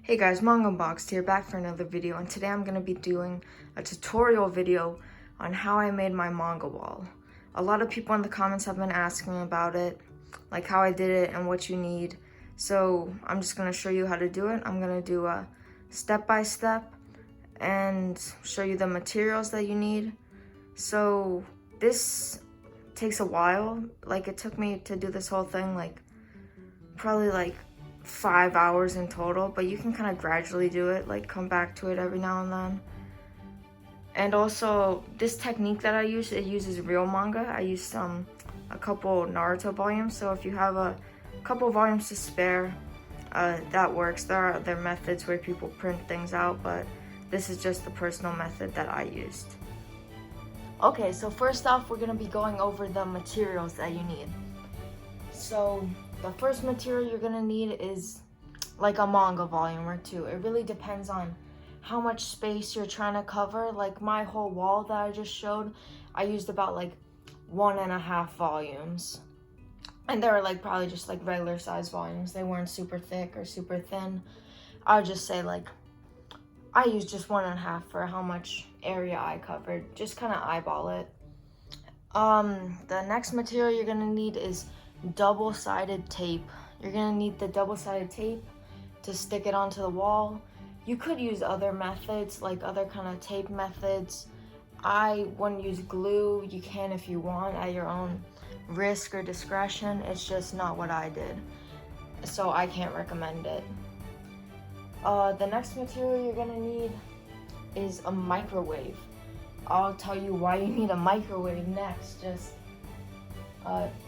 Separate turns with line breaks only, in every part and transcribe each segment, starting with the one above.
Hey guys, Manga here, back for another video, and today I'm going to be doing a tutorial video on how I made my manga wall. A lot of people in the comments have been asking about it, like how I did it and what you need. So I'm just going to show you how to do it. I'm going to do a step-by-step and show you the materials that you need. So this takes a while. Like, it took me to do this whole thing probably 5 hours in total, but you can kind of gradually do it, like come back to it every now and then. And also, this technique that I use, it uses real manga. I used a couple Naruto volumes, so if you have a couple volumes to spare, that works. There are other methods where people print things out, but this is just the personal method that I used. Okay, so first off, we're gonna be going over the materials that you need. So the first material you're gonna need is like a manga volume or two. It really depends on how much space you're trying to cover. Like my whole wall that I just showed, I used about 1.5 volumes. And they were probably just regular size volumes. They weren't super thick or super thin. I would just say I used just 1.5 for how much area I covered. Just kind of eyeball it. The next material you're gonna need is double-sided tape. You're gonna need the double-sided tape to stick it onto the wall. You could use other methods, like other kind of tape methods. I wouldn't use glue. You can if you want, at your own risk or discretion. It's just not what I did, so I can't recommend it. The next material you're gonna need is a microwave. I'll tell you why you need a microwave next. Just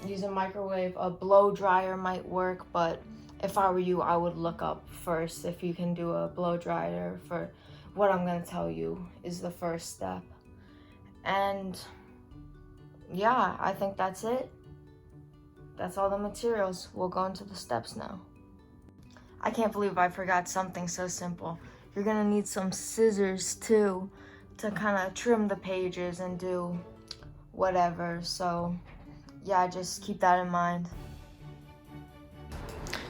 use a microwave. A blow dryer might work, but if I were you, I would look up first if you can do a blow dryer. For what I'm gonna tell you is the first step. And yeah, I think that's it. That's all the materials. We'll go into the steps now. I can't believe I forgot something so simple. You're gonna need some scissors too to kind of trim the pages and do whatever. So yeah, just keep that in mind.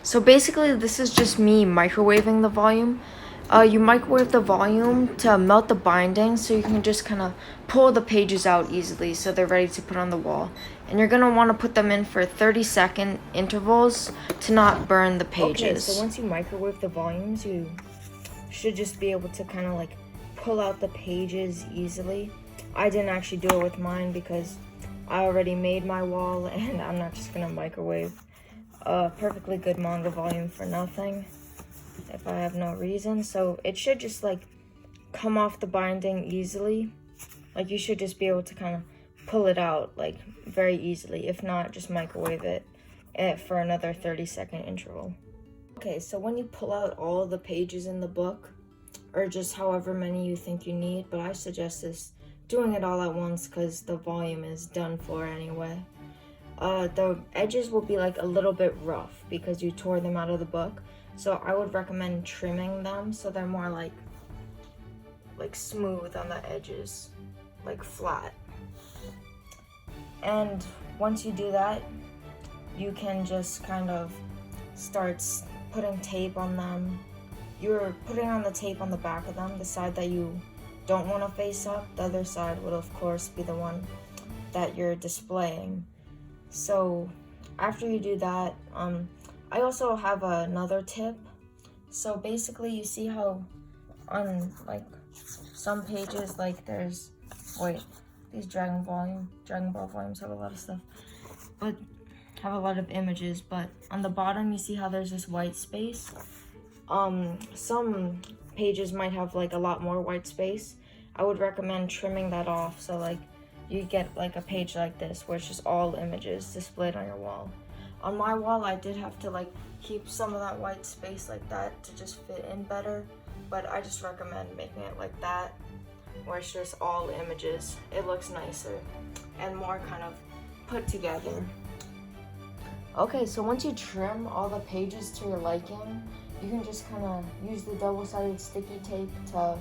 So basically, this is just me microwaving the volume. You microwave the volume to melt the binding, so you can just kind of pull the pages out easily so they're ready to put on the wall. And you're going to want to put them in for 30-second intervals to not burn the pages. Okay, so once you microwave the volumes, you should just be able to kind of pull out the pages easily. I didn't actually do it with mine because I already made my wall, and I'm not just gonna microwave a perfectly good manga volume for nothing if I have no reason. So it should just come off the binding easily. You should just be able to kind of pull it out very easily. If not, just microwave it for another 30-second interval. Okay, so when you pull out all the pages in the book, or just however many you think you need, but I suggest doing it all at once because the volume is done for anyway. The edges will be a little bit rough because you tore them out of the book, so I would recommend trimming them so they're more like smooth on the edges, flat. And once you do that, you can just kind of start putting tape on them. You're putting on the tape on the back of them, the side that you don't want to face up. The other side would of course be the one that you're displaying. So after you do that, I also have another tip. So basically, you see how on some pages there's these Dragon Ball volumes have a lot of stuff, but have a lot of images, but on the bottom you see how there's this white space. Some pages might have a lot more white space. I would recommend trimming that off, so you get a page like this where it's just all images displayed on your wall. On my wall, I did have to keep some of that white space like that to just fit in better, but I just recommend making it like that, where it's just all images. It looks nicer and more kind of put together. Okay, so once you trim all the pages to your liking, you can just kind of use the double-sided sticky tape to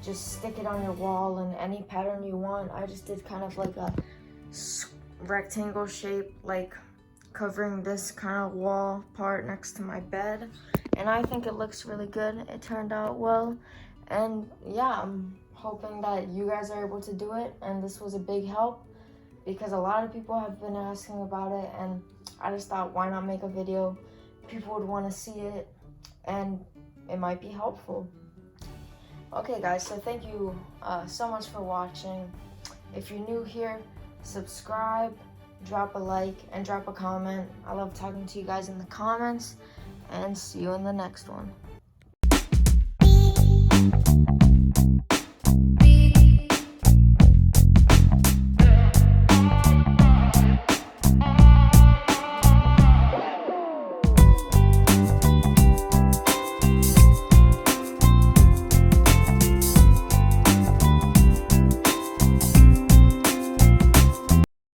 just stick it on your wall in any pattern you want. I just did kind of a rectangle shape, covering this kind of wall part next to my bed. and I think it looks really good. It turned out well, and yeah, I'm hoping that you guys are able to do it, and this was a big help because a lot of people have been asking about it, and I just thought, why not make a video? People would want to see it, and it might be helpful. Okay guys, so thank you so much for watching. If you're new here, subscribe, drop a like, and drop a comment. I love talking to you guys in the comments, and see you in the next one.